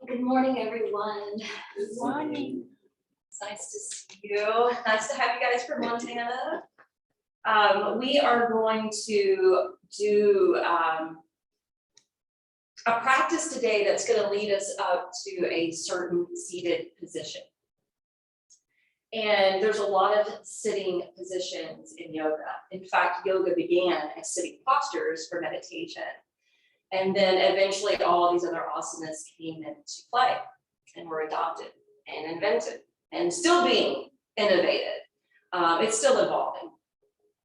Good morning, everyone. Good morning. It's nice to see you. Nice to have you guys from Montana. We are going to do a practice today that's going to lead us up to a certain seated position. And there's a lot of sitting positions in yoga. In fact, yoga began as sitting postures for meditation. And then eventually all these other asanas came into play and were adopted and invented and still being innovated. It's still evolving.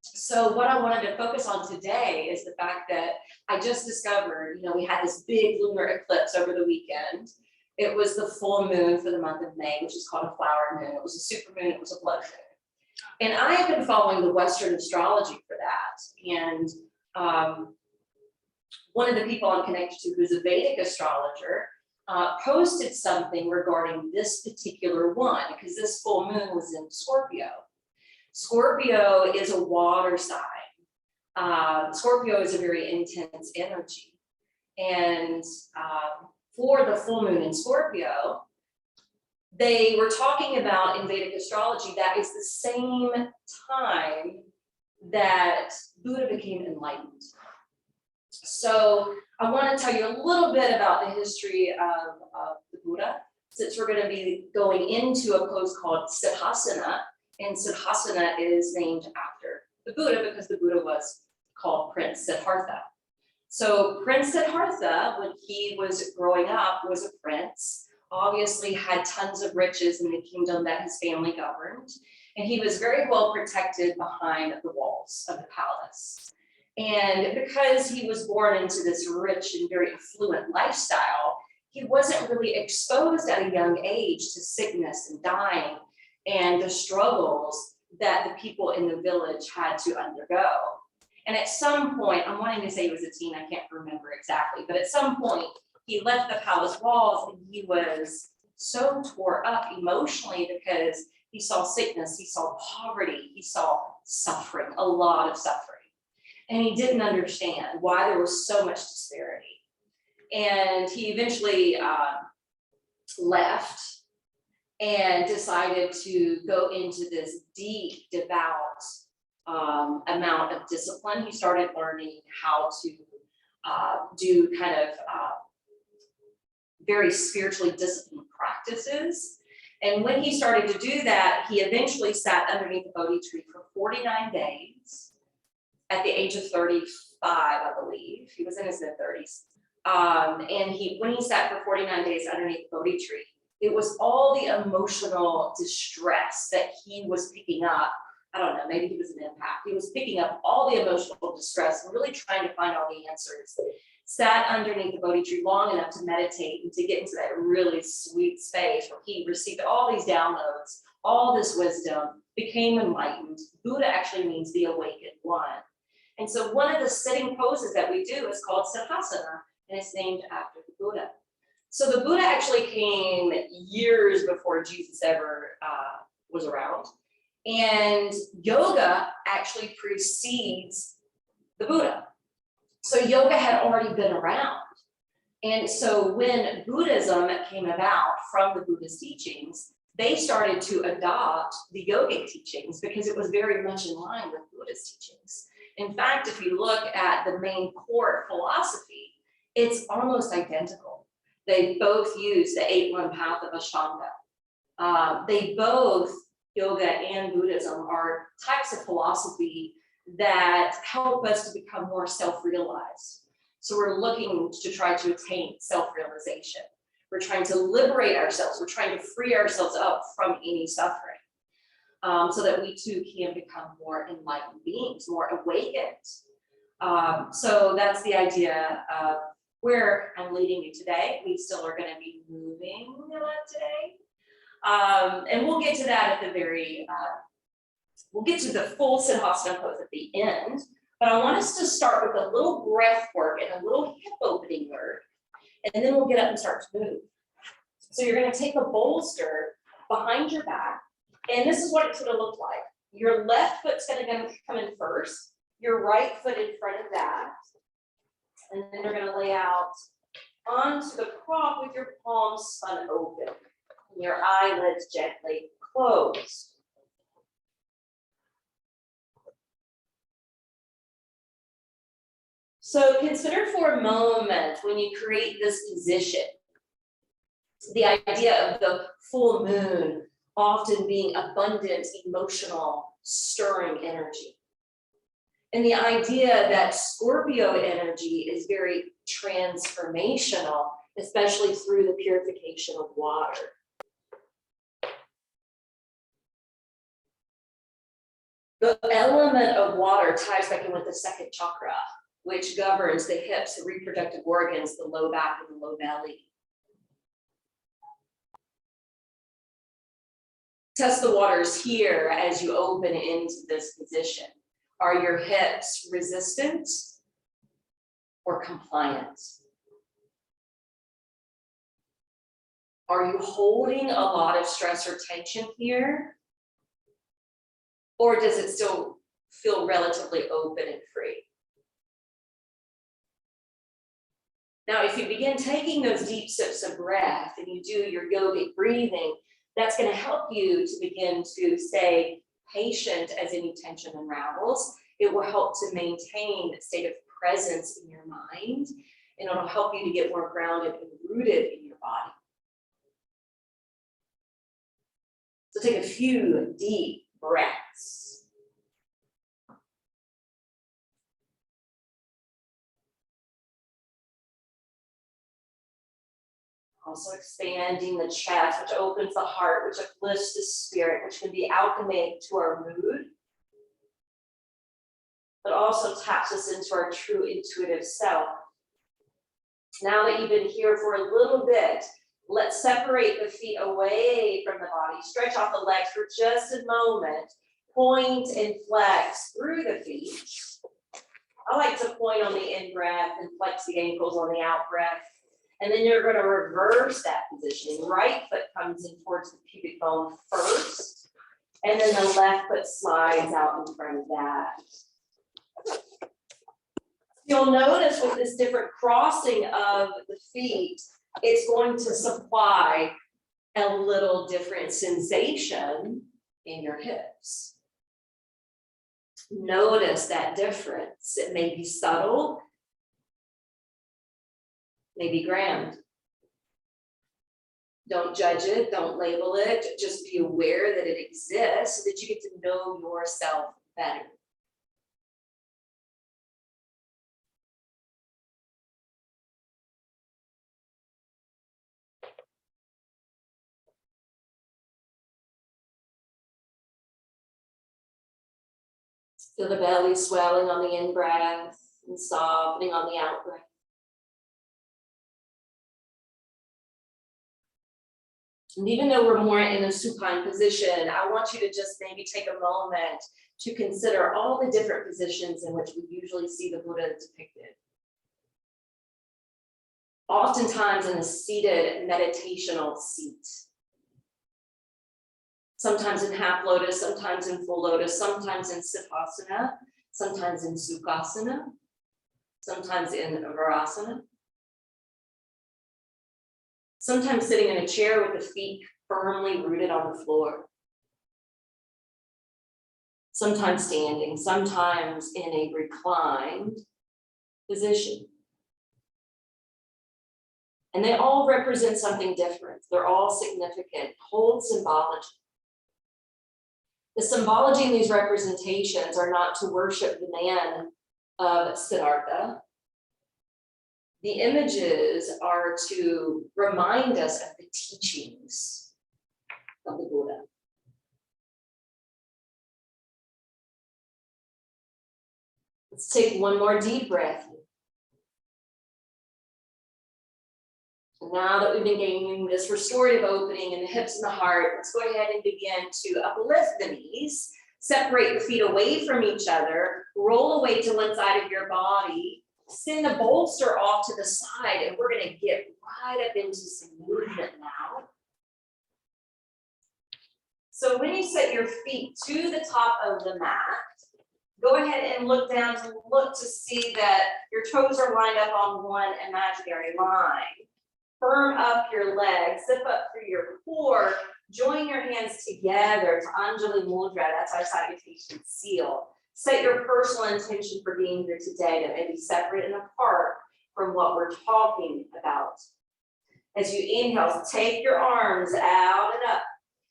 So what I wanted to focus on today is the fact that I just discovered, we had this big lunar eclipse over the weekend. It was the full moon for the month of May, which is called a flower moon. It was a super moon, it was a blood moon. And I have been following the Western astrology for that. And one of the people I'm connected to, who's a Vedic astrologer, posted something regarding this particular one, because this full moon was in Scorpio. Scorpio is a water sign. Scorpio is a very intense energy. And for the full moon in Scorpio, they were talking about in Vedic astrology that is the same time that Buddha became enlightened. So I want to tell you a little bit about the history of the Buddha, since we're going to be going into a pose called Siddhasana, and Siddhasana is named after the Buddha because the Buddha was called Prince Siddhartha. So Prince Siddhartha, when he was growing up, was a prince, obviously had tons of riches in the kingdom that his family governed, and he was very well protected behind the walls of the palace. And because he was born into this rich and very affluent lifestyle, he wasn't really exposed at a young age to sickness and dying and the struggles that the people in the village had to undergo. And at some point, I'm wanting to say he was a teen, I can't remember exactly, but at some point he left the palace walls and he was so tore up emotionally because he saw sickness, he saw poverty, he saw suffering, a lot of suffering. And he didn't understand why there was so much disparity. And he eventually left and decided to go into this deep, devout amount of discipline. He started learning how to do kind of very spiritually disciplined practices. And when he started to do that, he eventually sat underneath the Bodhi tree for 49 days. At the age of 35, I believe. He was in his mid-30s. And when he sat for 49 days underneath the Bodhi tree, it was all the emotional distress that he was picking up. I don't know, maybe he was an empath. He was picking up all the emotional distress and really trying to find all the answers. Sat underneath the Bodhi tree long enough to meditate and to get into that really sweet space where he received all these downloads, all this wisdom, became enlightened. Buddha actually means the awakened one. And so one of the sitting poses that we do is called Siddhasana, and it's named after the Buddha. So the Buddha actually came years before Jesus ever was around. And yoga actually precedes the Buddha. So yoga had already been around. And so when Buddhism came about from the Buddha's teachings, they started to adopt the yogic teachings because it was very much in line with Buddha's teachings. In fact, if you look at the main core philosophy, it's almost identical. They both use the 8-1 path of Ashtanga. They both, yoga and Buddhism, are types of philosophy that help us to become more self-realized. So we're looking to try to attain self-realization. We're trying to liberate ourselves. We're trying to free ourselves up from any suffering. So that we too can become more enlightened beings, more awakened. So that's the idea of where I'm leading you today. We still are going to be moving a lot today. And we'll get to that at the we'll get to the full Siddhasana pose at the end. But I want us to start with a little breath work and a little hip opening work. And then we'll get up and start to move. So you're going to take a bolster behind your back. And this is what it's going to look like. Your left foot's going to come in first, your right foot in front of that. And then they're going to lay out onto the prop with your palms spun open, and your eyelids gently closed. So consider for a moment when you create this position, the idea of the full moon often being abundant, emotional, stirring energy. And the idea that Scorpio energy is very transformational, especially through the purification of water. The element of water ties back in with the second chakra, which governs the hips, the reproductive organs, the low back, and the low belly. Test the waters here as you open into this position. Are your hips resistant or compliant? Are you holding a lot of stress or tension here? Or does it still feel relatively open and free? Now, if you begin taking those deep sips of breath and you do your yogic breathing, that's going to help you to begin to stay patient as any tension unravels. It will help to maintain a state of presence in your mind, and it'll help you to get more grounded and rooted in your body. So take a few deep breaths. Also expanding the chest, which opens the heart, which uplifts the spirit, which can be alchemic to our mood, but also taps us into our true intuitive self. Now that you've been here for a little bit, let's separate the feet away from the body, stretch out the legs for just a moment, point and flex through the feet. I like to point on the in-breath and flex the ankles on the out-breath. And then you're going to reverse that positioning. Right foot comes in towards the pubic bone first, and then the left foot slides out in front of that. You'll notice with this different crossing of the feet, it's going to supply a little different sensation in your hips. Notice that difference. It may be subtle, maybe grand. Don't judge it, don't label it, just be aware that it exists so that you get to know yourself better. Feel the belly swelling on the in-breath and softening on the out-breath. And even though we're more in a supine position, I want you to just maybe take a moment to consider all the different positions in which we usually see the Buddha depicted. Oftentimes in a seated meditational seat. Sometimes in half lotus, sometimes in full lotus, sometimes in siddhasana, sometimes in sukhasana, sometimes in virasana. Sometimes sitting in a chair with the feet firmly rooted on the floor. Sometimes standing, sometimes in a reclined position. And they all represent something different. They're all significant. Hold symbology. The symbology in these representations are not to worship the man of Siddhartha. The images are to remind us of the teachings of the Buddha. Let's take one more deep breath. Now that we've been gaining this restorative opening in the hips and the heart, let's go ahead and begin to uplift the knees, separate the feet away from each other, roll away to one side of your body, send the bolster off to the side, and we're going to get right up into some movement now. So when you set your feet to the top of the mat, Go ahead and look down to look to see that your toes are lined up on one imaginary line. Firm up your legs, zip up through your core, join your hands together to Anjali Mudra, that's our salutation seal. Set your personal intention for being here today that may be separate and apart from what we're talking about. As you inhale, take your arms out and up.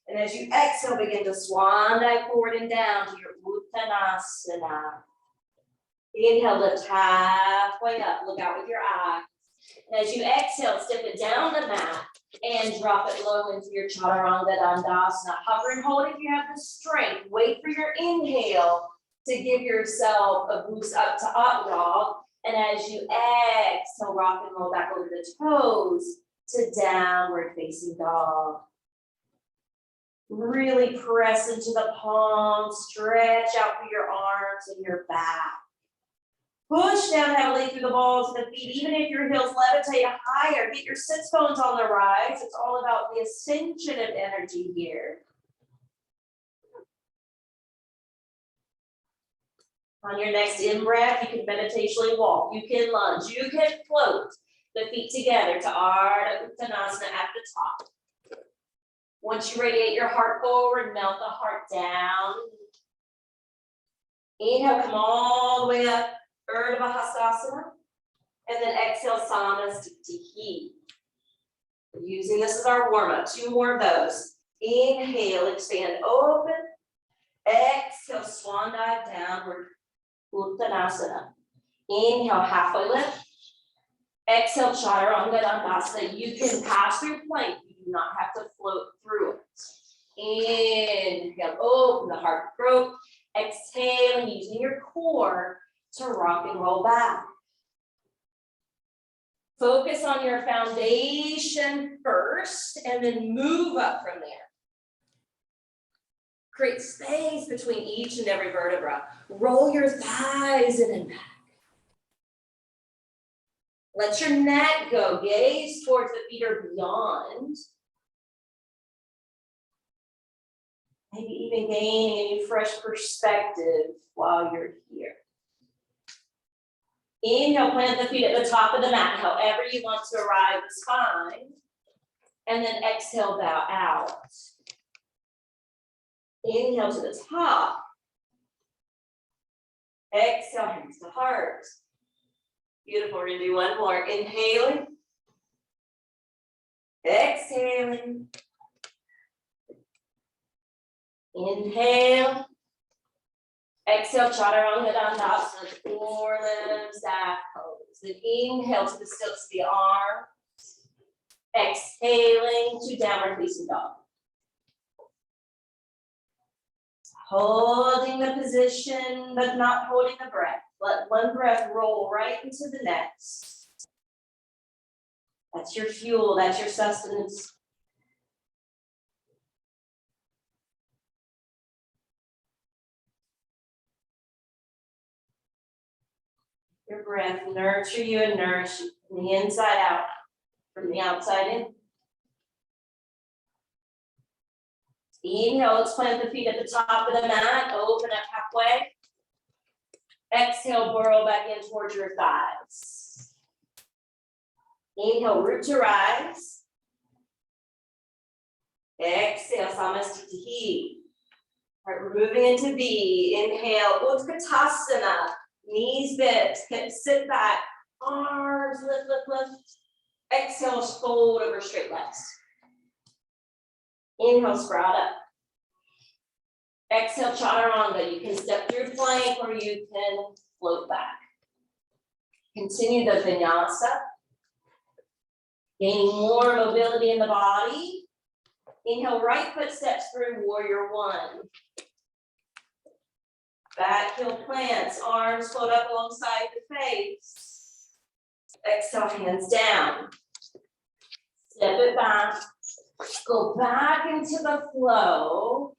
And as you exhale, begin to swan dive forward and down to your Uttanasana. Inhale, lift halfway up, look out with your eyes. And as you exhale, step it down the mat and drop it low into your Chaturanga Dandasana. Hover and hold if you have the strength. Wait for your inhale to give yourself a boost up to up dog. And as you exhale, rock and roll back over the toes to downward facing dog. Really press into the palms, stretch out through your arms and your back. Push down heavily through the balls of the feet, even if your heels levitate higher. Get your sits bones on the rise. It's all about the ascension of energy here. On your next in-breath, you can meditationally walk, you can lunge, you can float the feet together to Ardha Uttanasana at the top. Once you radiate your heart forward, melt the heart down. Inhale, come all the way up, Urdhva Hastasana. And then exhale, Samasthiti. We're using this as our warm-up. 2 more of those. Inhale, expand, open. Exhale, swan dive downward, Uttanasana. Inhale, halfway lift. Exhale, Chaturanga Dandasana. You can pass through plank. You do not have to float through it. Inhale, open the heart throat. Exhale, using your core to rock and roll back. Focus on your foundation first and then move up from there. Create space between each and every vertebra. Roll your thighs in and back. Let your neck go. Gaze towards the feet or beyond. Maybe even gaining a new fresh perspective while you're here. Inhale, plant the feet at the top of the mat, however you want to arrive the spine. And then exhale, bow out. Inhale to the top. Exhale, hands to heart. Beautiful, we're gonna do one more. Inhaling. Exhaling. Inhale. Exhale, Chaturanga Dandasana, forelimbs, staff pose. Then inhale to the stilts of the arms. Exhaling to downward facing dog. Holding the position, but not holding the breath. Let one breath roll right into the next. That's your fuel, that's your sustenance. Your breath nurture you and nourish you from the inside out, from the outside in. Inhale, let's plant the feet at the top of the mat, open up halfway. Exhale, burrow back in towards your thighs. Inhale, root to rise. Exhale, Samasthiti. All right, we're moving into V. Inhale, Utkatasana. Knees bent, hips sit back, arms lift, lift, lift. Exhale, fold over straight legs. Inhale, sprout up. Exhale, Chaturanga. You can step through plank or you can float back. Continue the Vinyasa. Gaining more mobility in the body. Inhale, right foot steps through warrior one. Back heel plants, arms float up alongside the face. Exhale, hands down. Step it back. Go back into the flow.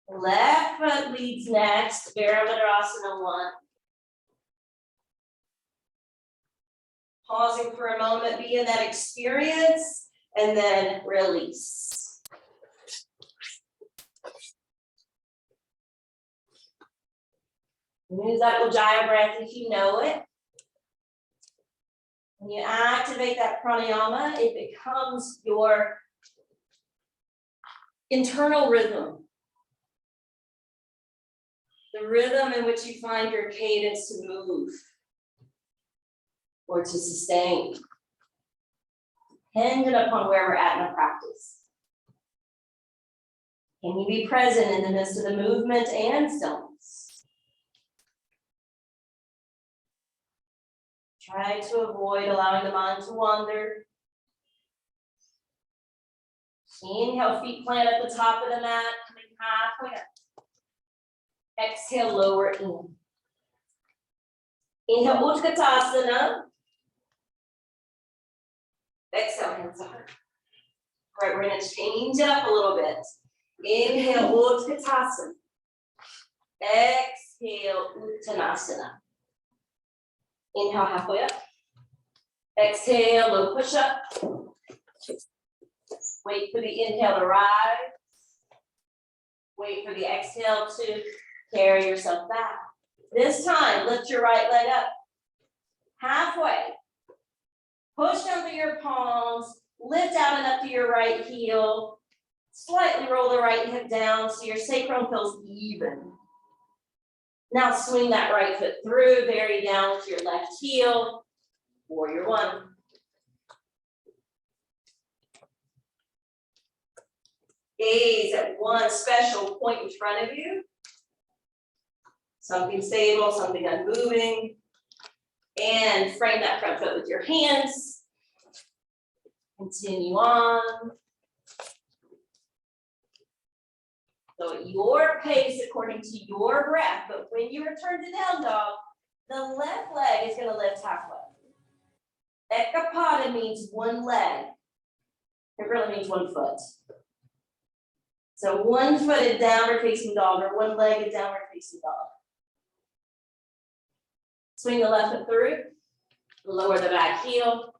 Left foot leads next, Virabhadrasana 1. Pausing for a moment, be in that experience, and then release. Use that Ujjayi breath if you know it. When you activate that pranayama, it becomes your internal rhythm. The rhythm in which you find your cadence to move or to sustain, dependent upon where we're at in our practice. Can you be present in the midst of the movement and stillness? Try to avoid allowing the mind to wander. Inhale, feet plant at the top of the mat, coming halfway up. Exhale, lower in. Inhale, Utkatasana. Exhale, hands to heart. All right, we're gonna change it up a little bit. Inhale, Utkatasana. Exhale, Uttanasana. Inhale, halfway up. Exhale, low push up. Wait for the inhale to rise. Wait for the exhale to carry yourself back. This time, lift your right leg up. Halfway. Push down through your palms. Lift out and up to your right heel. Slightly roll the right hip down so your sacrum feels even. Now swing that right foot through, bury down with your left heel. Warrior one. Gaze at one special point in front of you. Something stable, something unmoving. And frame that front foot with your hands. Continue on. So at your pace, according to your breath, but when you return to down dog, the left leg is going to lift halfway. Ekapada means one leg. It really means one foot. So one foot is downward facing dog, or one leg is downward facing dog. Swing the left foot through, lower the back heel.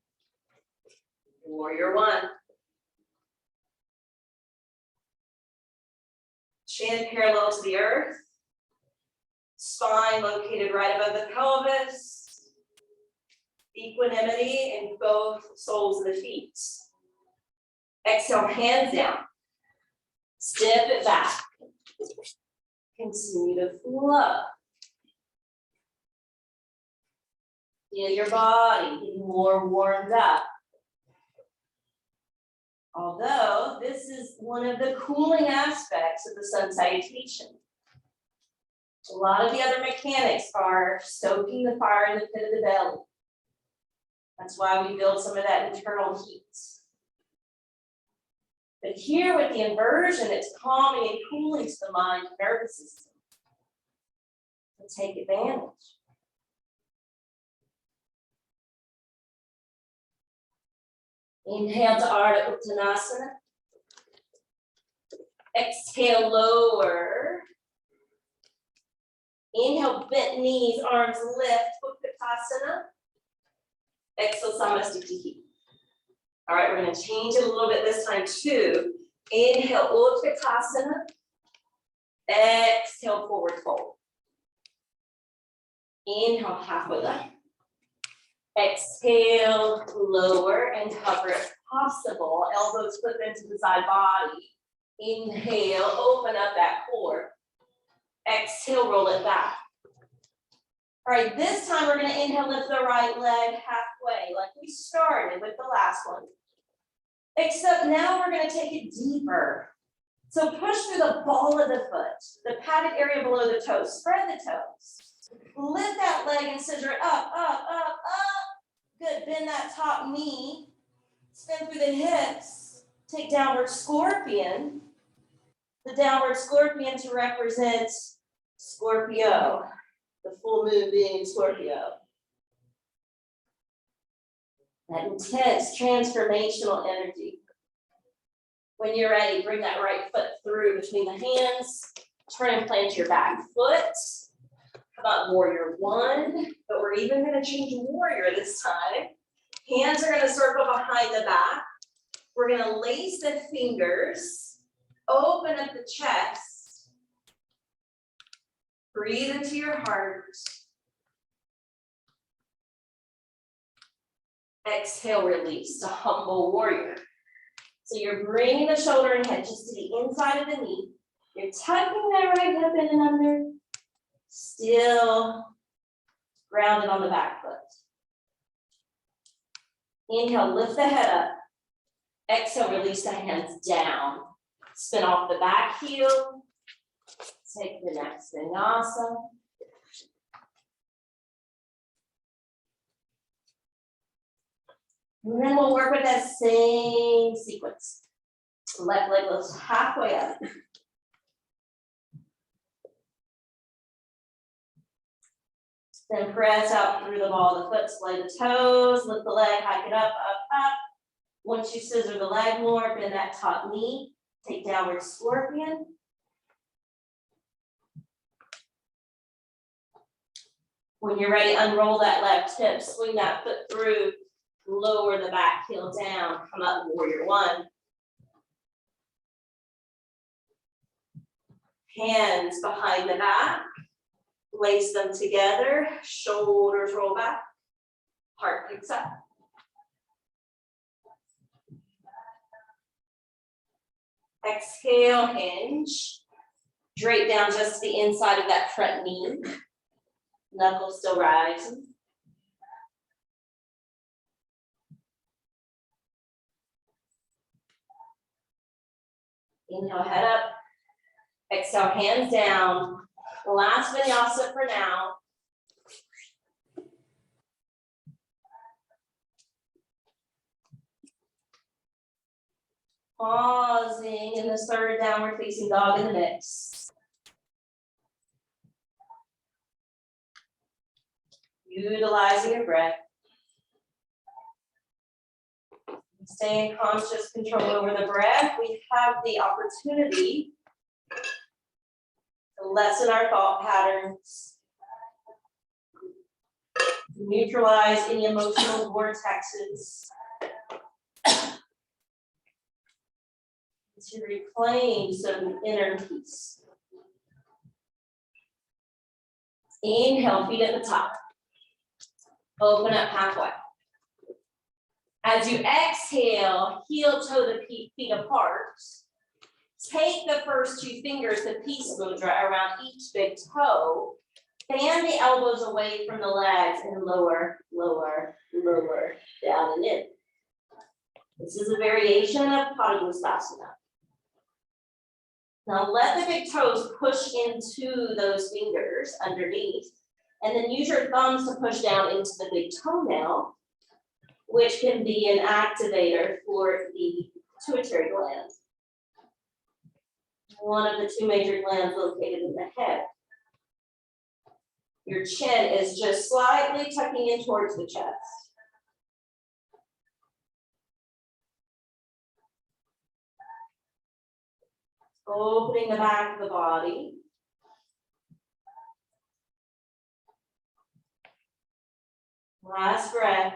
Warrior one. Chin parallel to the earth. Spine located right above the pelvis. Equanimity in both soles of the feet. Exhale, hands down. Step it back. Continue to flow. Feel your body getting more warmed up. Although this is one of the cooling aspects of the sun salutation. A lot of the other mechanics are stoking the fire in the pit of the belly. That's why we build some of that internal heat. But here with the inversion, it's calming and cooling to the mind and nervous system. So take advantage. Inhale to Ardha Uttanasana. Exhale, lower. Inhale, bent knees, arms lift, Utkatasana. Exhale, Samasthiti. All right, we're going to change it a little bit this time too. Inhale, Utkatasana. Exhale, forward fold. Inhale, halfway lift. Exhale, lower and hover if possible. Elbows flip into the side body. Inhale, open up that core. Exhale, roll it back. All right, this time we're going to inhale, lift the right leg halfway, like we started with the last one. Except now we're going to take it deeper. So push through the ball of the foot, the padded area below the toes. Spread the toes. Lift that leg and scissor it up, up, up, up. Good, bend that top knee. Spin through the hips. Take downward scorpion. The downward scorpion to represent Scorpio. The full moon being Scorpio. That intense transformational energy. When you're ready, bring that right foot through between the hands. Turn and plant your back foot. How about warrior one? But we're even going to change warrior this time. Hands are going to circle behind the back. We're going to lace the fingers. Open up the chest. Breathe into your heart. Exhale, release, a humble warrior. So you're bringing the shoulder and head just to the inside of the knee. You're tucking that right hip in and under. Still grounded on the back foot. Inhale, lift the head up. Exhale, release the hands down. Spin off the back heel. Take the next vinyasa. And then we'll work with that same sequence. Left leg lifts halfway up. Then press out through the ball of the foot, splay the toes, lift the leg, hike it up, up, up. Once you scissor the leg more, bend that top knee, take downward scorpion. When you're ready, unroll that left hip, swing that foot through, lower the back heel down, come up warrior one. Hands behind the back, lace them together, shoulders roll back, heart picks up. Exhale, hinge, drape down just the inside of that front knee, knuckles still rising. Inhale, head up. Exhale, hands down. Last vinyasa for now. Pausing in the third downward facing dog in the mix. Utilizing your breath. Stay in conscious control over the breath. We have the opportunity to lessen our thought patterns, neutralize any emotional vortexes, to reclaim some inner peace. Inhale, feet at the top. Open up halfway. As you exhale, heel toe the feet apart. Take the first two fingers, the peace mudra, around each big toe. Fan the elbows away from the legs and lower, lower, lower, down and in. This is a variation of Padangusthasana. Now let the big toes push into those fingers underneath, and then use your thumbs to push down into the big toenail, which can be an activator for the pituitary gland. One of the two major glands located in the head. Your chin is just slightly tucking in towards the chest. Opening the back of the body. Last breath.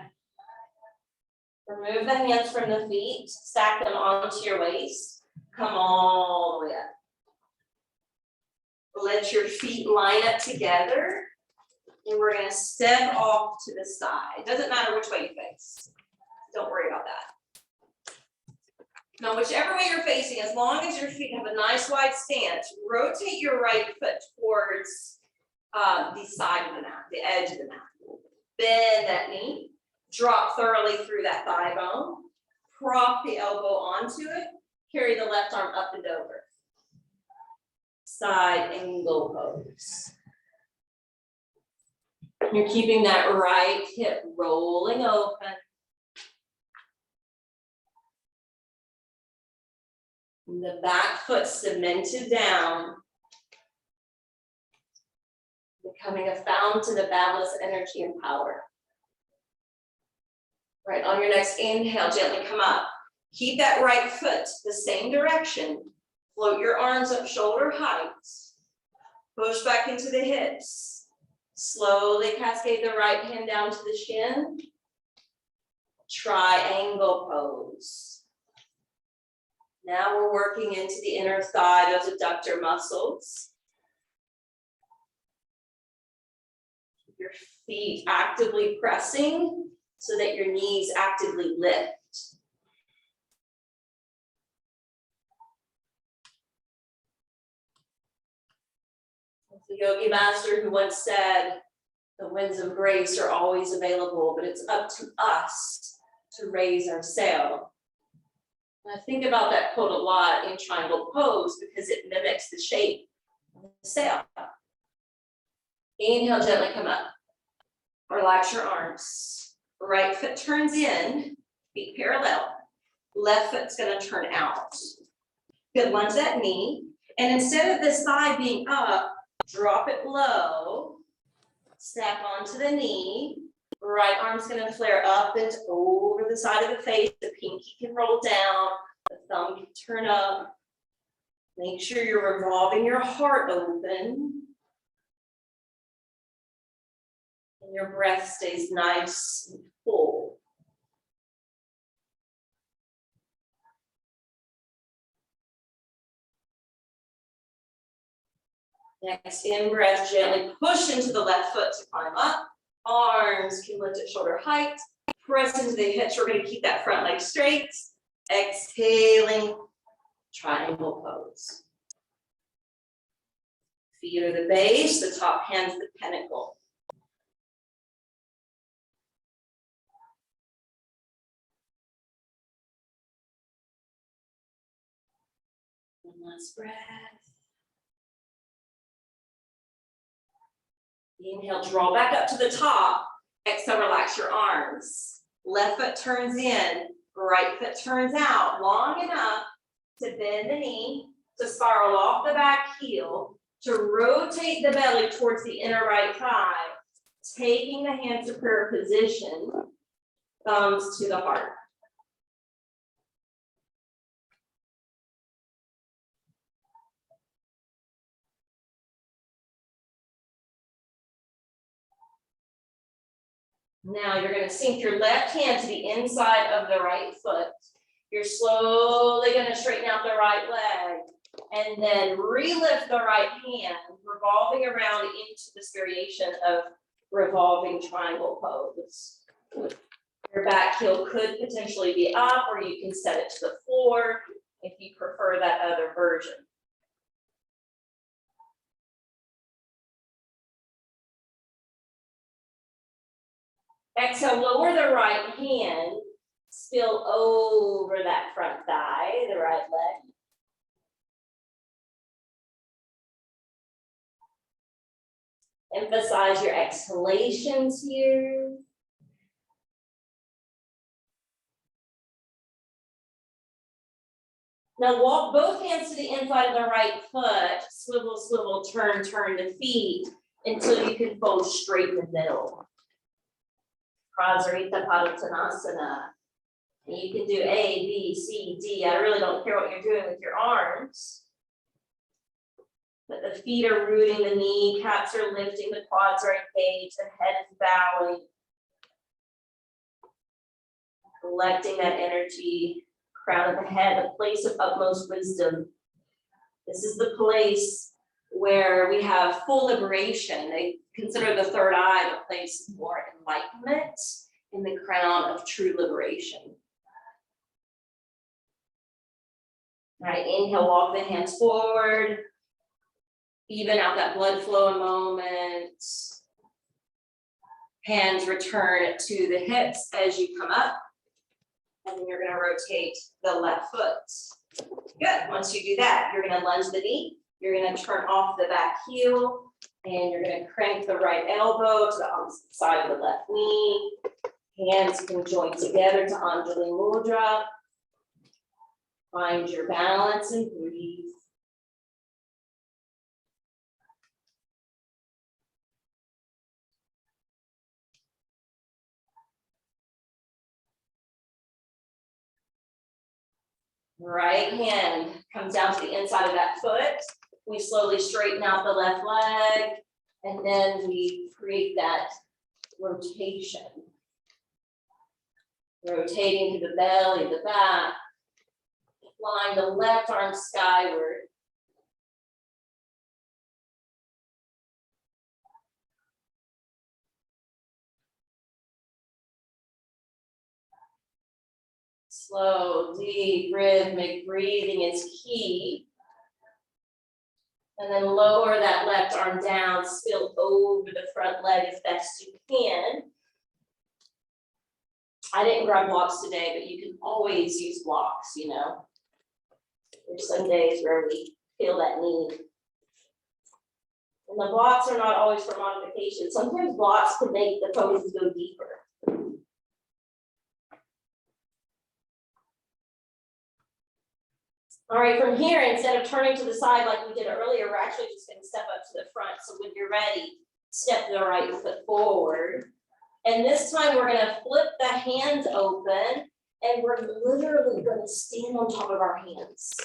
Remove the hands from the feet, stack them onto your waist. Come all the way up. Let your feet line up together. And we're going to step off to the side. Doesn't matter which way you face. Don't worry about that. Now, whichever way you're facing, as long as your feet have a nice wide stance, rotate your right foot towards the side of the mat, the edge of the mat. Bend that knee, drop thoroughly through that thigh bone, prop the elbow onto it, carry the left arm up and over. Side angle pose. You're keeping that right hip rolling open. The back foot cemented down, becoming a fountain of boundless energy and power. Right, on your next inhale, gently come up. Keep that right foot the same direction. Float your arms up shoulder height. Push back into the hips. Slowly cascade the right hand down to the shin. Triangle pose. Now we're working into the inner thigh, those adductor muscles. Feet actively pressing so that your knees actively lift. The yogi master who once said, the winds of grace are always available, but it's up to us to raise our sail. And I think about that quote a lot in triangle pose because it mimics the shape of the sail. Inhale, gently come up. Relax your arms. Right foot turns in, feet parallel. Left foot's gonna turn out. Good, lunge that knee. And instead of this thigh being up, drop it low. Step onto the knee. Right arm's gonna flare up and over the side of the face. The pinky can roll down. The thumb can turn up. Make sure you're revolving your heart open. And your breath stays nice and full. Next in-breath, gently push into the left foot to climb up. Arms can lift at shoulder height. Press into the hips. We're going to keep that front leg straight. Exhaling, triangle pose. Feet are the base, the top hand's the pinnacle. One last breath. Inhale, draw back up to the top. Exhale, relax your arms. Left foot turns in, right foot turns out, long enough to bend the knee, to spiral off the back heel, to rotate the belly towards the inner right thigh, taking the hands to prayer position, thumbs to the heart. Now you're going to sink your left hand to the inside of the right foot. You're slowly going to straighten out the right leg and then relift the right hand, revolving around into this variation of revolving triangle pose. Your back heel could potentially be up, or you can set it to the floor if you prefer that other version. Exhale, lower the right hand, spill over that front thigh, the right leg. Emphasize your exhalations here. Now walk both hands to the inside of the right foot, swivel, swivel, turn, turn the feet until you can fold straight in the middle. Prasarita Padottanasana. And you can do A, B, C, D. I really don't care what you're doing with your arms. But the feet are rooting, the kneecaps are lifting, the quads are engaged, the head is bowing. Collecting that energy, crown of the head, a place of utmost wisdom. This is the place where we have full liberation. They consider the third eye the place of more enlightenment in the crown of true liberation. All right, inhale, walk the hands forward. Even out that blood flow a moment. Hands return to the hips as you come up. And then you're going to rotate the left foot. Good. Once you do that, you're going to lunge the knee. You're going to turn off the back heel. And you're going to crank the right elbow to the opposite side of the left knee. Hands can join together to Anjali Mudra. Find your balance and breathe. Right hand comes down to the inside of that foot. We slowly straighten out the left leg, and then we create that rotation. Rotating to the belly, the back, flying the left arm skyward. Slow, deep, rhythmic breathing is key. And then lower that left arm down, spill over the front leg as best you can. I didn't grab blocks today, but you can always use blocks, you know. There's some days where we feel that need. And the blocks are not always for modification. Sometimes blocks can make the poses go deeper. All right, from here, instead of turning to the side like we did earlier, we're actually just going to step up to the front. So when you're ready, step the right foot forward. And this time we're going to flip the hands open and we're literally going to stand on top of our hands.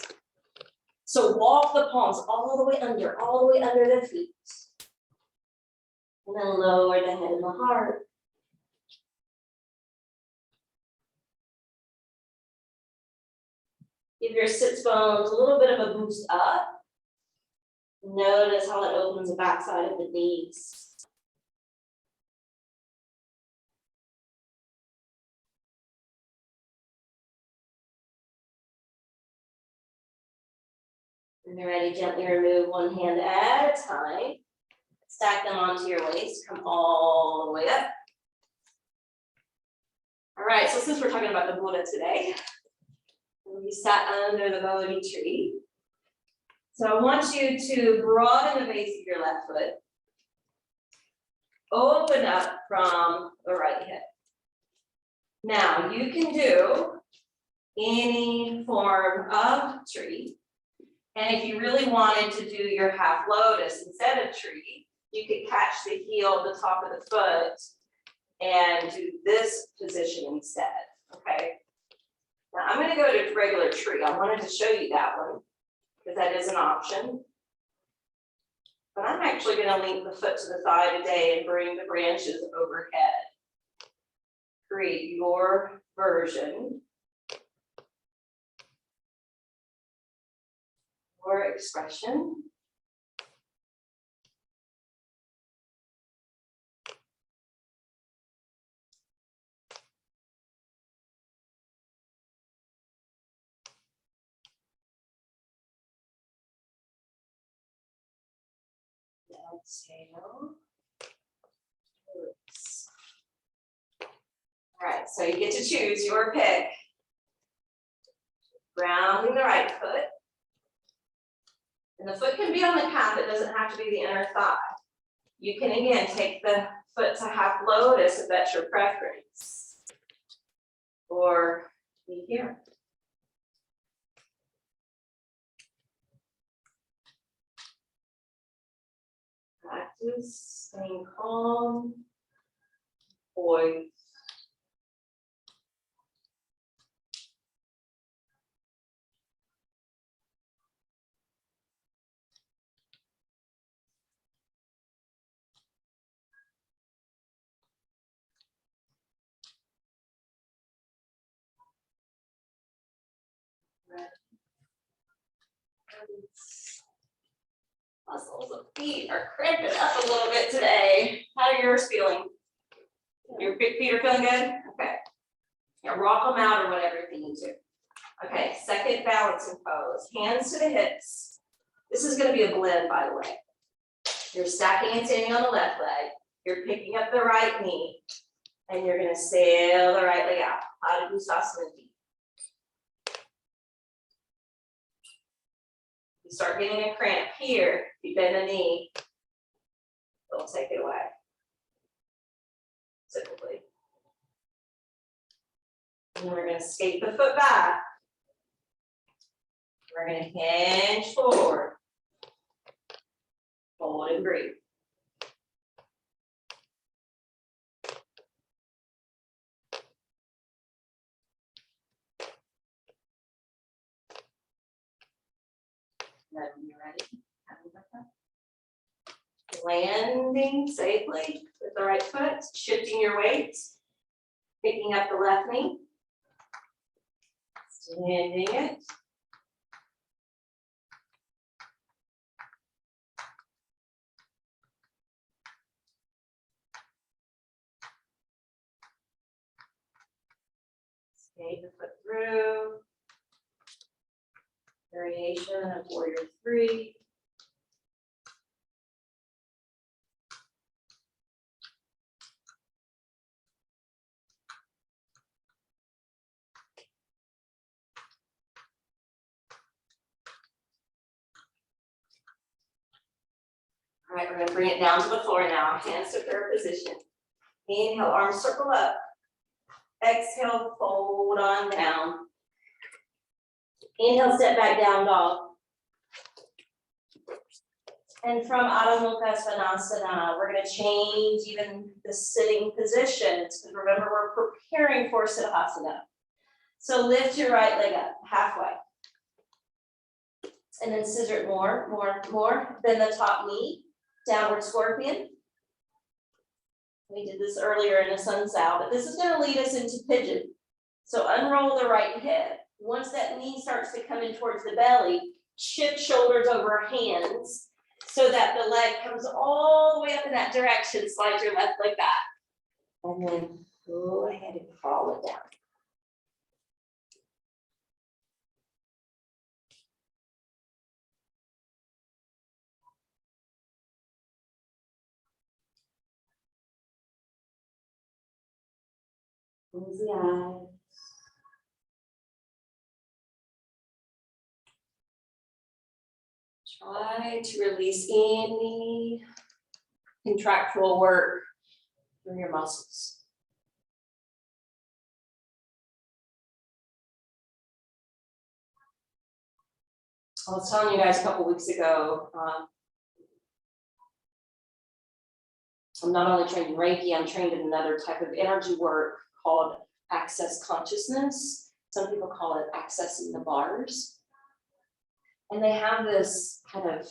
So walk the palms all the way under the feet. And then lower the head and the heart. Give your sits bones a little bit of a boost up. Notice how it opens the backside of the knees. When you're ready, gently remove one hand at a time. Stack them onto your waist, come all the way up. All right, so since we're talking about the Buddha today, we sat under the Bodhi tree. So I want you to broaden the base of your left foot. Open up from the right hip. Now you can do any form of tree. And if you really wanted to do your half lotus instead of tree, you could catch the heel at the top of the foot and do this position instead, okay? Now I'm gonna go to regular tree. I wanted to show you that one because that is an option. But I'm actually gonna link the foot to the thigh today and bring the branches overhead. Create your version. Your expression. Exhale. Release. All right, so you get to choose your pick. Grounding the right foot. And the foot can be on the calf, it doesn't have to be the inner thigh. You can again take the foot to half lotus if that's your preference. Or be here. Practice staying calm, poised. Muscles of feet are cramping up a little bit today. How are yours feeling? Your big feet are feeling good? Okay. Now rock them out or whatever if you need to. Okay, second balancing pose. Hands to the hips. This is going to be a blend, by the way. You're stacking and standing on the left leg. You're picking up the right knee. And you're going to sail the right leg out. Padangusthasana. You start getting a cramp here, you bend the knee, don't take it away. Typically. And we're going to skate the foot back. We're going to hinge forward. Hold and breathe. When you're ready, landing safely with the right foot, shifting your weight, picking up the left knee, standing it. Skate the foot through. Variation of warrior 3. All right, we're gonna bring it down to the floor now, hands to prayer position. Inhale, arms circle up. Exhale, fold on down. Inhale, step back down dog. And from Adho Mukha Svanasana, we're gonna change even the sitting positions, because remember, we're preparing for Siddhasana. So lift your right leg up, halfway. And then scissor it more. Bend the top knee, downward scorpion. We did this earlier in a sun sal, but this is gonna lead us into pigeon. So unroll the right hip. Once that knee starts to come in towards the belly, shift shoulders over hands so that the leg comes all the way up in that direction. Slide your left leg back. And then go ahead and crawl it down. Close the eyes. Try to release any contractual work through your muscles. I was telling you guys a couple weeks ago, I'm not only trained in Reiki, I'm trained in another type of energy work called access consciousness. Some people call it accessing the bars. And they have this kind of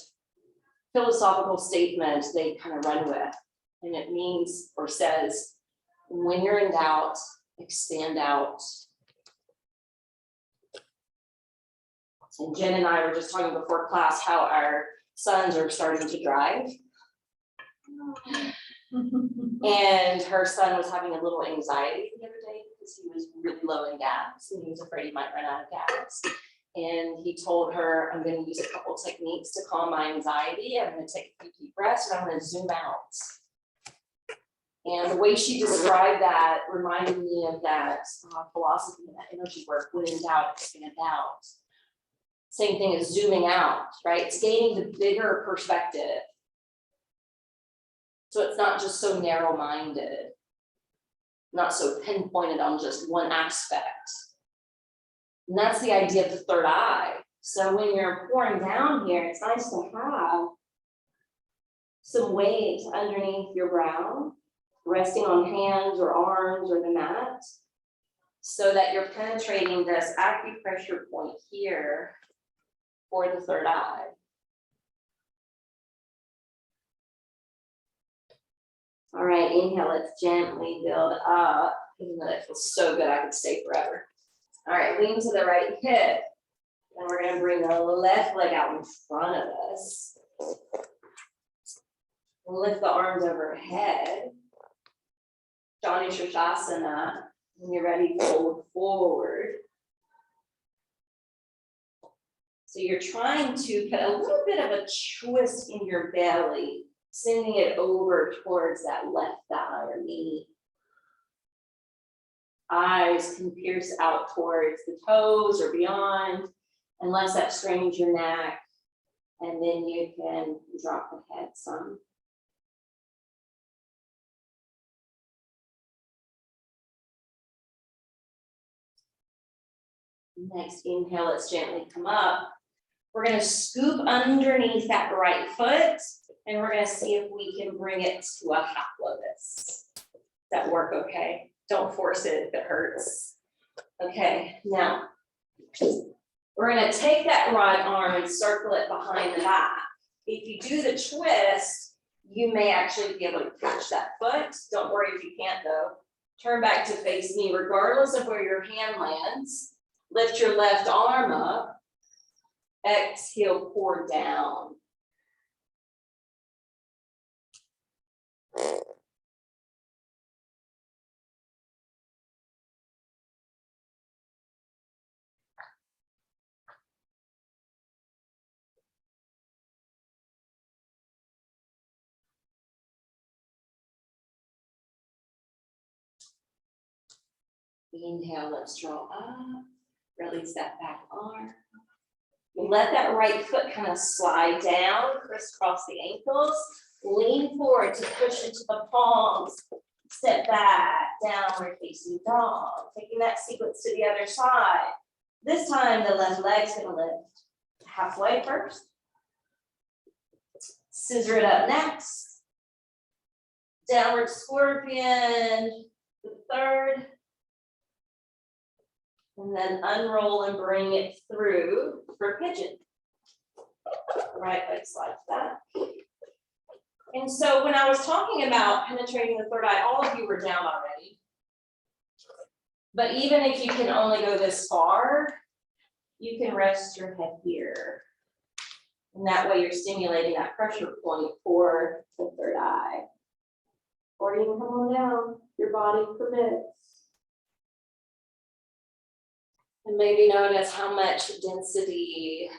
philosophical statement they kind of run with. And it means or says, when you're in doubt, expand out. And Jen and I were just talking before class how our sons are starting to drive. And her son was having a little anxiety the other day because he was really low in gas and he was afraid he might run out of gas. And he told her, I'm going to use a couple techniques to calm my anxiety. I'm going to take a few deep breaths and I'm going to zoom out. And the way she described that reminded me of that philosophy and that energy work, when in doubt, expand out. Same thing as zooming out, right? It's gaining the bigger perspective. So it's not just so narrow-minded, not so pinpointed on just one aspect. And that's the idea of the third eye. So when you're pouring down here, it's nice to have some weight underneath your brow, resting on hands or arms or the mat, so that you're penetrating this acupressure point here for the third eye. All right, inhale, let's gently build up. Even though that feels so good, I could stay forever. All right, lean to the right hip. And we're gonna bring the left leg out in front of us. Lift the arms overhead. Jani Shirshasana. When you're ready, fold forward. So you're trying to put a little bit of a twist in your belly, sending it over towards that left thigh or knee. Eyes can pierce out towards the toes or beyond, unless that strains your neck. And then you can drop the head some. Next inhale, let's gently come up. We're going to scoop underneath that right foot, and we're going to see if we can bring it to a half lotus. Does that work okay? Don't force it if it hurts. Okay, now we're going to take that right arm and circle it behind the back. If you do the twist, you may actually be able to catch that foot. Don't worry if you can't though. Turn back to face me regardless of where your hand lands. Lift your left arm up. Exhale, pour down. Inhale, let's draw up. Release that back arm. Let that right foot kind of slide down, crisscross the ankles. Lean forward to push into the palms. Step back, downward facing dog. Taking that sequence to the other side. This time the left leg's gonna lift halfway first. Scissor it up next. Downward scorpion, the third. And then unroll and bring it through for pigeon. Right leg slides back. And so when I was talking about penetrating the third eye, all of you were down already. But even if you can only go this far, you can rest your head here. And that way you're stimulating that pressure point for the third eye. Or you can come on down, your body permits. And maybe notice how much density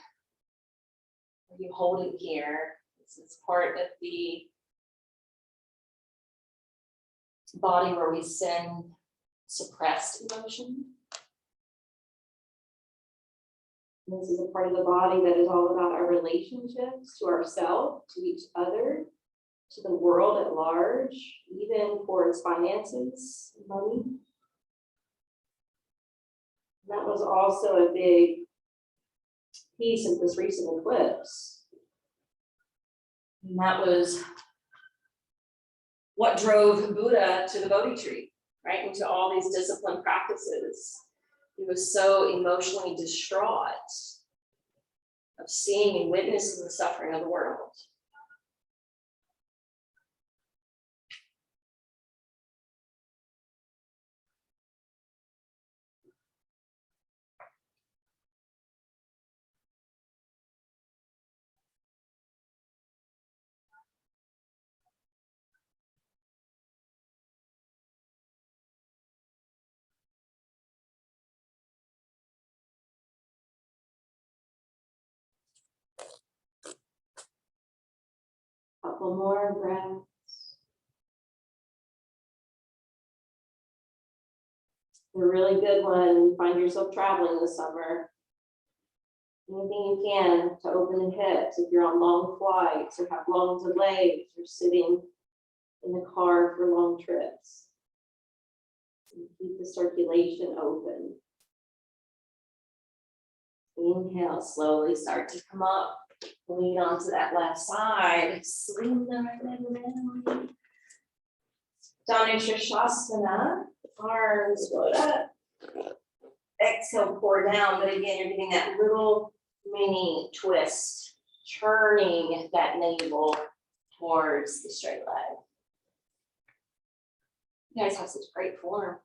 are you holding here. This is part of the body where we send suppressed emotion. This is a part of the body that is all about our relationships to ourselves, to each other, to the world at large, even towards finances, money. That was also a big piece of this recent eclipse. And that was what drove Buddha to the Bodhi tree, right? Into all these discipline practices. He was so emotionally distraught of seeing and witnessing the suffering of the world. Couple more breaths. A really good one. Find yourself traveling this summer. Anything you can to open the hips if you're on long flights or have long delays or sitting in the car for long trips. And keep the circulation open. Inhale, slowly start to come up. Lean onto that left side. Swing the right leg around. Dhanurshasana. Arms float up. Exhale, pour down. But again, you're getting that little mini twist, turning that navel towards the straight leg. You guys have such great form.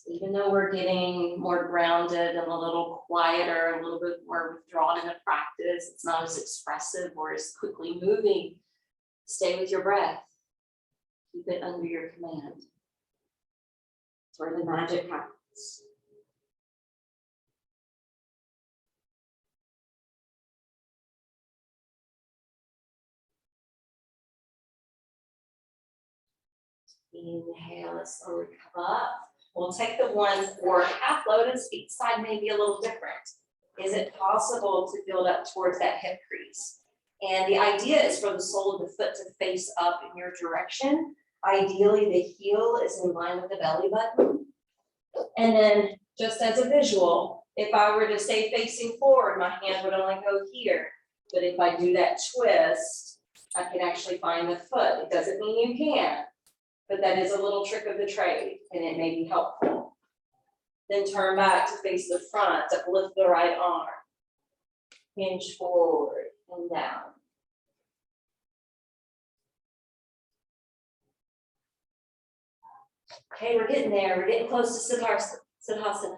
Even though we're getting more grounded and a little quieter, a little bit more withdrawn in the practice, it's not as expressive or as quickly moving. Stay with your breath. Keep it under your command. It's where the magic happens. Inhale, let's slowly come up. We'll take the one for half lotus. Each side may be a little different. Is it possible to build up towards that hip crease? And the idea is for the sole of the foot to face up in your direction. Ideally, the heel is in line with the belly button. And then just as a visual, if I were to stay facing forward, my hand would only go here. But if I do that twist, I can actually find the foot. It doesn't mean you can't. But that is a little trick of the trade, and it may be helpful. Then turn back to face the front, uplift the right arm. Hinge forward and down. Okay, we're getting there. We're getting close to Siddhasana.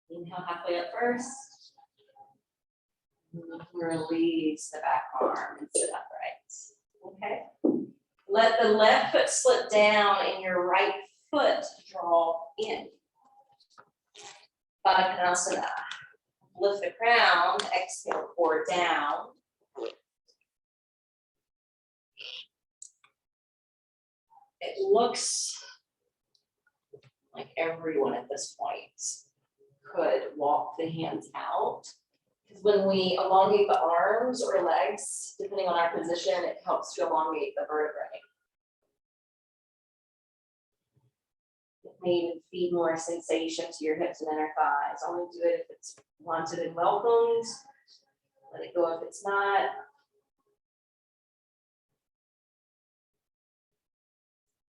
Inhale halfway up first. Release the back arm and sit upright. Okay. Let the left foot slip down and your right foot draw in. Baddha Konasana. Lift the crown, exhale, core down. It looks like everyone at this point could walk the hands out. Because when we elongate the arms or legs, depending on our position, it helps to elongate the vertebrae. It may even feed more sensation to your hips and inner thighs. Only do it if it's wanted and welcomed. Let it go if it's not.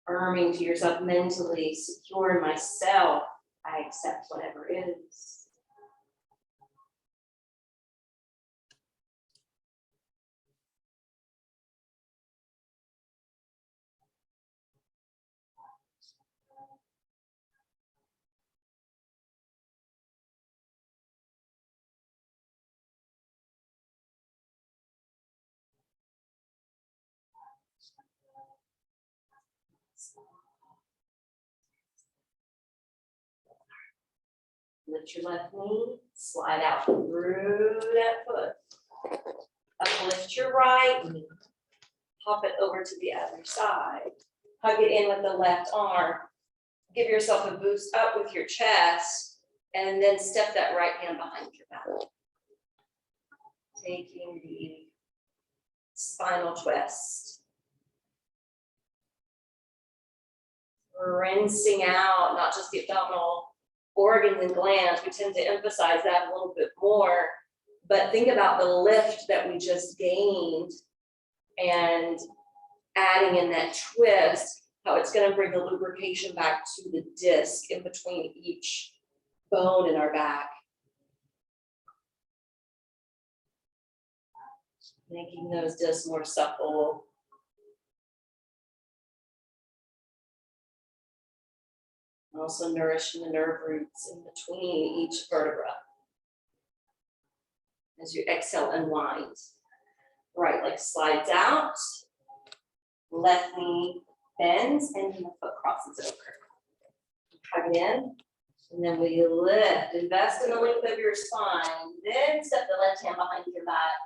Affirming to yourself mentally, secure in myself, I accept whatever is. Lift your left knee, slide out through that foot. Uplift your right knee, pop it over to the other side. Hug it in with the left arm. Give yourself a boost up with your chest, and then step that right hand behind your back. Taking the spinal twist. Rinsing out, not just the abdominal organs and glands. We tend to emphasize that a little bit more, but think about the lift that we just gained and adding in that twist, how it's going to bring the lubrication back to the disc in between each bone in our back. Making those discs more supple. Also nourishing the nerve roots in between each vertebra. As you exhale, unwind. Right leg slides out. Left knee bends and the foot crosses over. Hug it in. And then we lift. Invest in the length of your spine. Then step the left hand behind your back.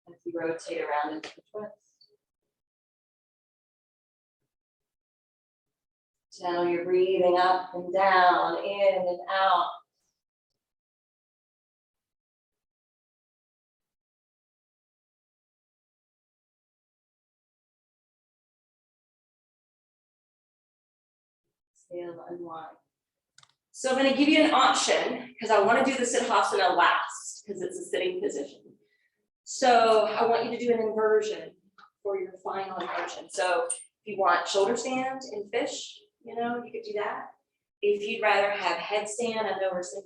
As you rotate around into the twist. Now you're breathing up and down, in and out. Exhale, unwind. So I'm going to give you an option because I want to do the Siddhasana last because it's a sitting position. So I want you to do an inversion for your final inversion. So if you want shoulder stand in fish, you know, you could do that. If you'd rather have headstand, I know we're saying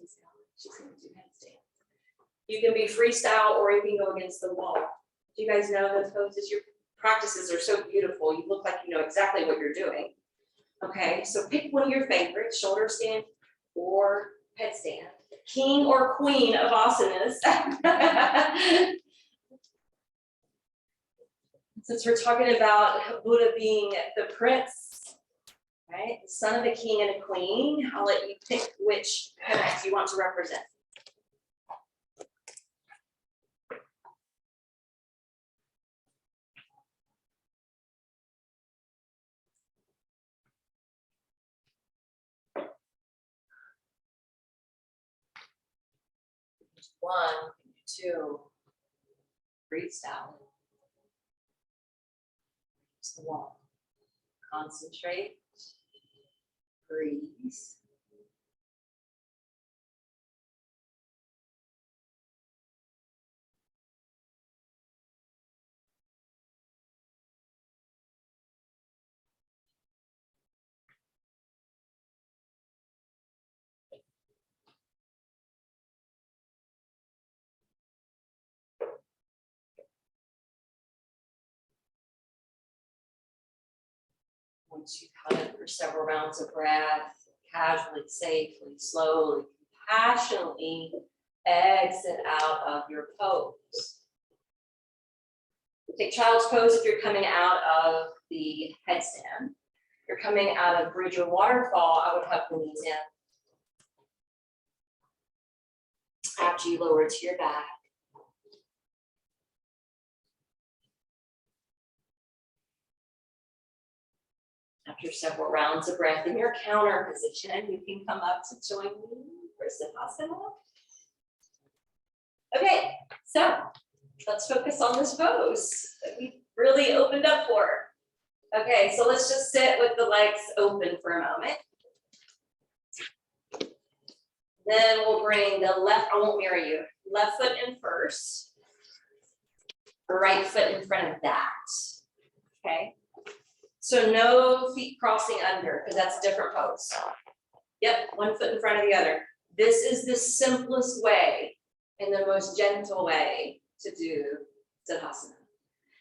she's going to do headstand. You can be freestyle or you can go against the wall. Do you guys know those poses? Your practices are so beautiful. You look like you know exactly what you're doing. Okay, so pick one of your favorites, shoulder stand or headstand. King or queen of asanas. Since we're talking about Buddha being the prince, right? The son of a king and a queen, I'll let you pick which parents you want to represent. One, two, freestyle. Just the wall. Concentrate. Breathe. Once you've held it for several rounds of breath, casually, safely, slowly, compassionately Exit out of your pose. Take child's pose if you're coming out of the headstand. If you're coming out of bridge or waterfall, I would hug the knees in. After you lower to your back. After several rounds of breath in your counter position, you can come up to join me for Siddhasana. Okay, so let's focus on this pose that we really opened up for. Okay, so let's just sit with the legs open for a moment. Then we'll bring the left, I won't mirror you, left foot in first, right foot in front of that, okay? So no feet crossing under, because that's a different pose. Yep, one foot in front of the other. This is the simplest way and the most gentle way to do Siddhasana.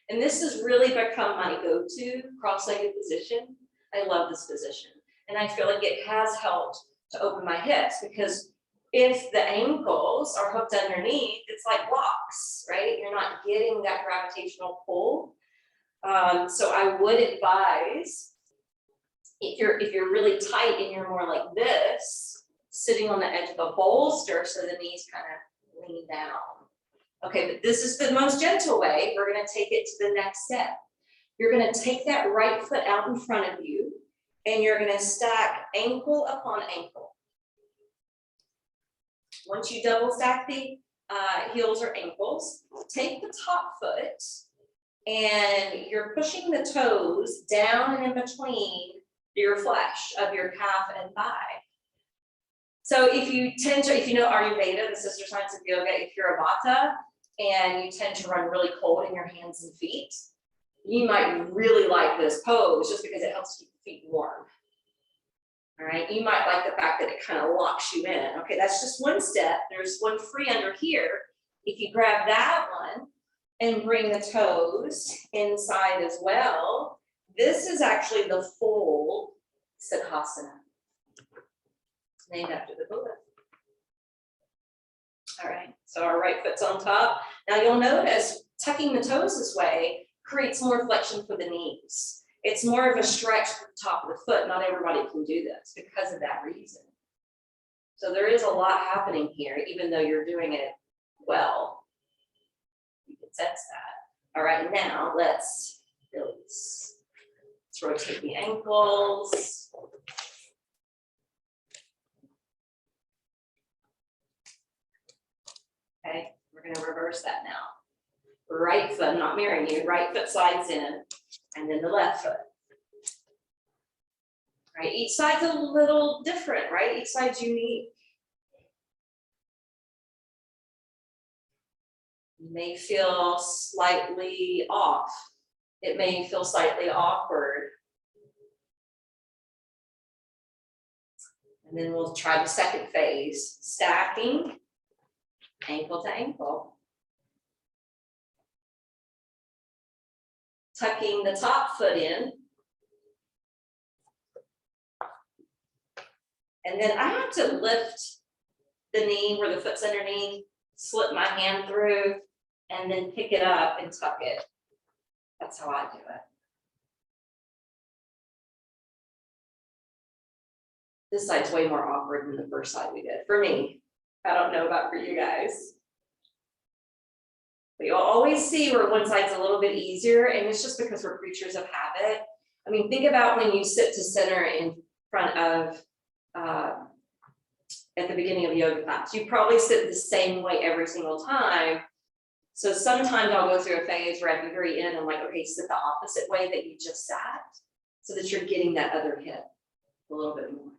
And this has really become my go-to cross-legged position. I love this position. And I feel like it has helped to open my hips, because if the ankles are hooked underneath, it's like blocks, right? You're not getting that gravitational pull. So I would advise, if you're really tight and you're more like this, sitting on the edge of a bolster so the knees kind of lean down. Okay, but this is the most gentle way. We're gonna take it to the next step. You're gonna take that right foot out in front of you and you're gonna stack ankle upon ankle. Once you double stack the heels or ankles, take the top foot and you're pushing the toes down and in between your flesh of your calf and thigh. So if you know Ayurveda, the sister science of yoga, if you're a Vata and you tend to run really cold in your hands and feet, you might really like this pose just because it helps keep the feet warm. All right, you might like the fact that it kind of locks you in. Okay, that's just one step. There's one free under here. If you grab that one and bring the toes inside as well, this is actually the full Siddhasana, named after the Buddha. All right, so our right foot's on top. Now you'll notice tucking the toes this way creates more flexion for the knees. It's more of a stretch at the top of the foot. Not everybody can do this because of that reason. So there is a lot happening here, even though you're doing it well. You can sense that. All right, now let's release. Let's rotate the ankles. Okay, we're gonna reverse that now. Right foot, not mirroring you, right foot slides in, and then the left foot. Right, each side's a little different, right? Each side's unique. You may feel slightly off. It may feel slightly awkward. And then we'll try the second phase, stacking ankle to ankle. Tucking the top foot in. And then I have to lift the knee where the foot's underneath, slip my hand through, and then pick it up and tuck it. That's how I do it. This side's way more awkward than the first side we did, for me. I don't know about for you guys. But you'll always see where one side's a little bit easier, and it's just because we're creatures of habit. I mean, think about when you sit to center in front of, at the beginning of a yoga class. You probably sit the same way every single time. So sometimes I'll go through a phase where at the very end, I'm like, okay, sit the opposite way that you just sat, so that you're getting that other hip a little bit more.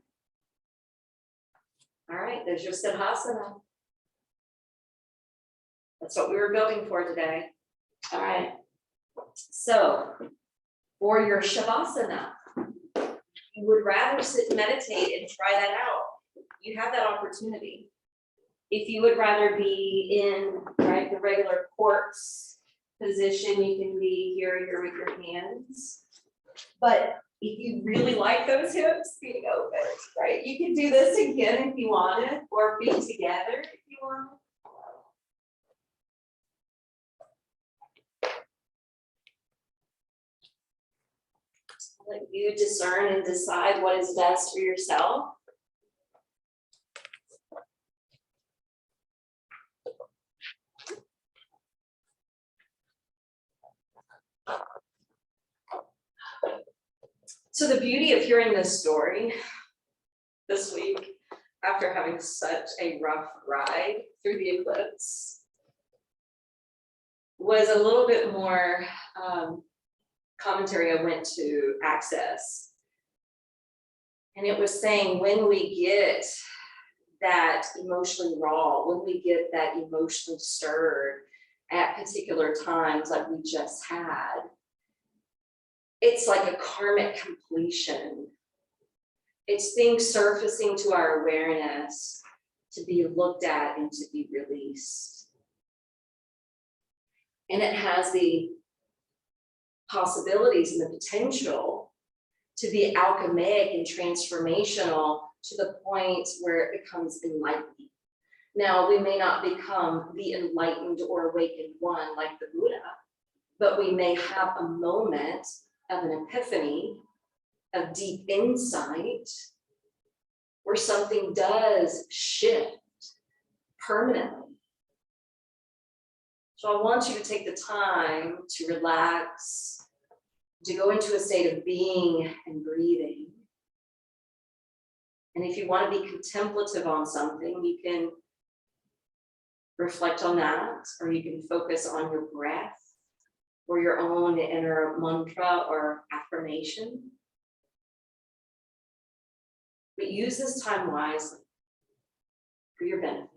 All right, there's your Siddhasana. That's what we were building for today. All right. So for your Shavasana, you would rather sit and meditate and try that out. You have that opportunity. If you would rather be in the regular corpse position, you can be here with your hands. But if you really like those hips being open, right? You can do this again if you wanted, or feet together if you want. Let you discern and decide what is best for yourself. So the beauty of hearing this story this week, after having such a rough ride through the eclipse, was a little bit more commentary I went to Access. And it was saying when we get that emotionally raw, when we get that emotionally stirred at particular times like we just had, it's like a karmic completion. It's things surfacing to our awareness to be looked at and to be released. And it has the possibilities and the potential to be alchemic and transformational to the point where it becomes enlightened. Now, we may not become the enlightened or awakened one like the Buddha, but we may have a moment of an epiphany, of deep insight, where something does shift permanently. So I want you to take the time to relax, to go into a state of being and breathing. And if you want to be contemplative on something, you can reflect on that, or you can focus on your breath or your own inner mantra or affirmation. But use this time wisely for your benefit.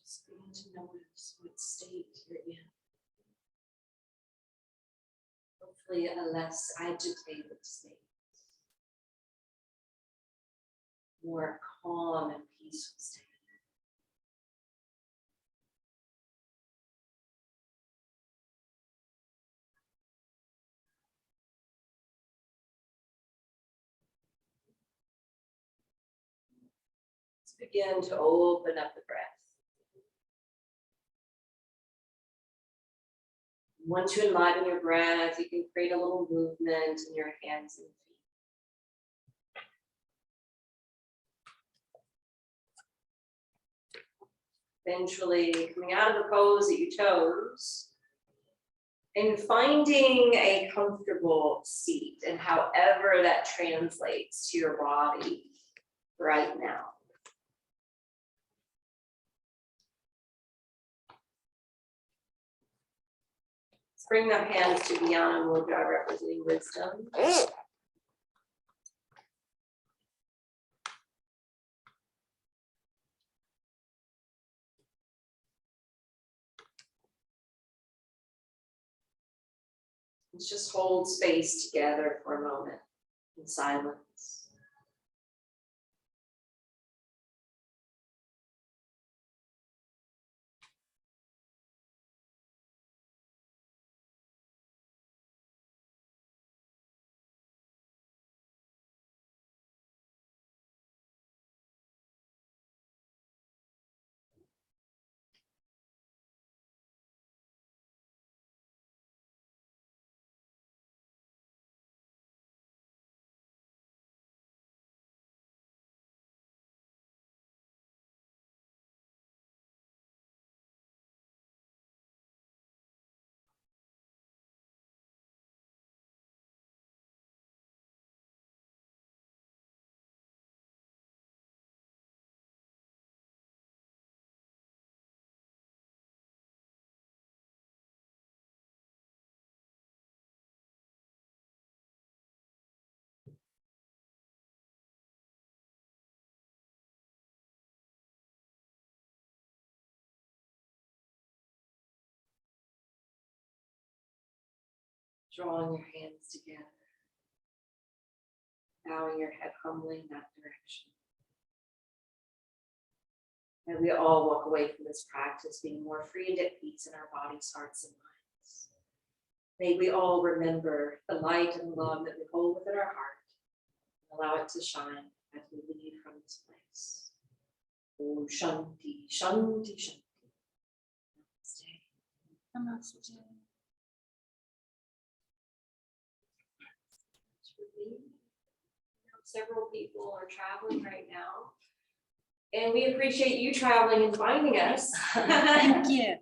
Just begin to notice what state you're in. Hopefully a less agitated state. More calm and peaceful state. Let's begin to open up the breath. Once you enliven your breath, you can create a little movement in your hands and feet. Eventually coming out of the pose that you chose and finding a comfortable seat, and however that translates to your body right now. Let's bring the hands to Vinyasa Mudra, representing wisdom. Let's just hold space together for a moment in silence. Drawing your hands together, bowing your head humbly in that direction. May we all walk away from this practice being more free and at peace in our bodies, hearts, and minds. May we all remember the light and love that we hold within our heart and allow it to shine as we leave from this place. Om Shanti, Shanti, Shanti. Namaste. Namaste. Several people are traveling right now, and we appreciate you traveling and finding us. Thank you.